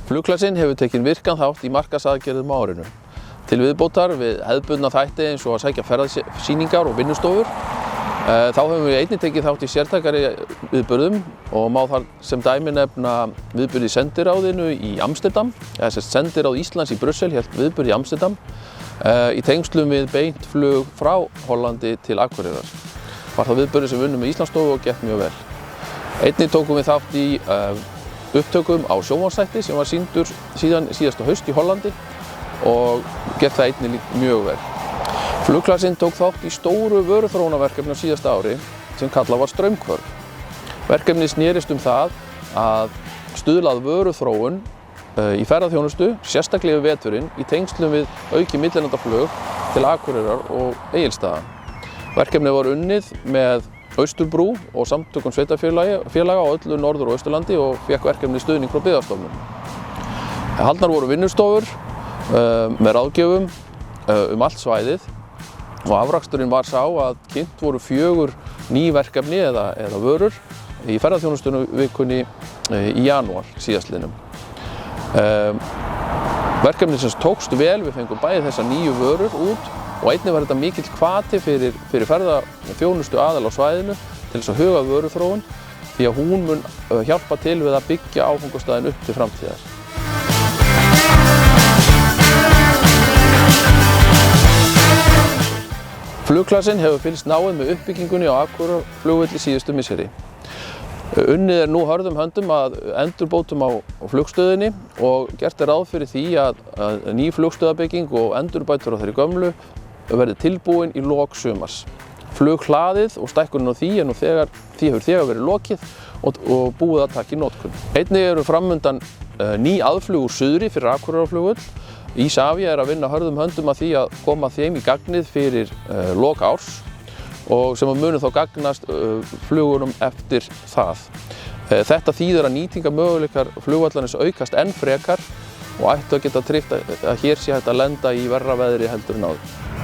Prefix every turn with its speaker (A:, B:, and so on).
A: Flugklassinn hefur tekið virkan þátt í markaðsaðgerðum á árinu. Til viðbótar við hefðbundna þætti eins og að sækja ferðasýningar og vinnustofur. Þá höfum við einnig tekið þátt í sértækari viðburðum og má þar sem dæmi nefna viðburð í sendiráðinu í Amsterdam, sendiráð Íslands í Brussel hélt viðburð í Amsterdam í tengslum við beint flug frá Hollandi til Akureyrar. Var það viðburður sem við unnum með Íslandsstofu og gekk mjög vel. Einnig tókum við þátt í upptökum á sjónvarpsþætti sem var sýndur síðasta haust í Hollandi og gekk það einnig mjög vel. Flugklassinn tók þátt í stóru vöruþróunarverkefni á síðasta ári sem kallað var Straumhvörf. Verkefnið snerist það að stuðla að vöruþróun í ferðaþjónustu, sérstaklega við veturinn, í tengslum við aukið millilandaflug til Akureyrar og Egilsstaða. Verkefnið var unnið með Austurbrú og samtökum sveitarfélaga á öllu Norður- og Austurlandi og fékk verkefnið stuðning frá Byggðastofnun. Haldnar voru vinnustofur með ráðgjöfum allt svæðið og afraksturinn var sá að kynnt voru 4 ný verkefni eða vörur í ferðaþjónustuvikunni í janúar síðastliðnum. Verkefnið sem tókst vel, við fengum bæði þessar nýju vörur út og einnig var þetta mikill hvati fyrir ferðaþjónustu aðal á svæðinu til þess að huga vöruþróun því að hún mun hjálpa til við að byggja áfangastaðinn upp til framtíðar. Flugklassinn hefur fylgst náið með uppbyggingunni á Akureyrarflugvelli síðustu misseri. Unnið nú hörðum höndum að endurbótum á flugstöðinni og gert ráð fyrir því að ný flugstöðarbygging og endurbætur á þeirri gömlu verði tilbúin í lok sumars. Flughlaðið og stækkunin á því hefur þegar verið lokið og búið að taka í notkun. Einnig eru framundan ný aðflug úr suðri fyrir Akureyrarflugvöll. Isavia að vinna hörðum höndum að því að koma þeim í gagnið fyrir lok árs og sem munu þá gagnast flugunum eftir það. Þetta þýðir að nýtingarmöguleikar flugvallarins aukast enn frekar og ættu að geta tryggt að hér sé hægt að lenda í verra veðri heldur en áður.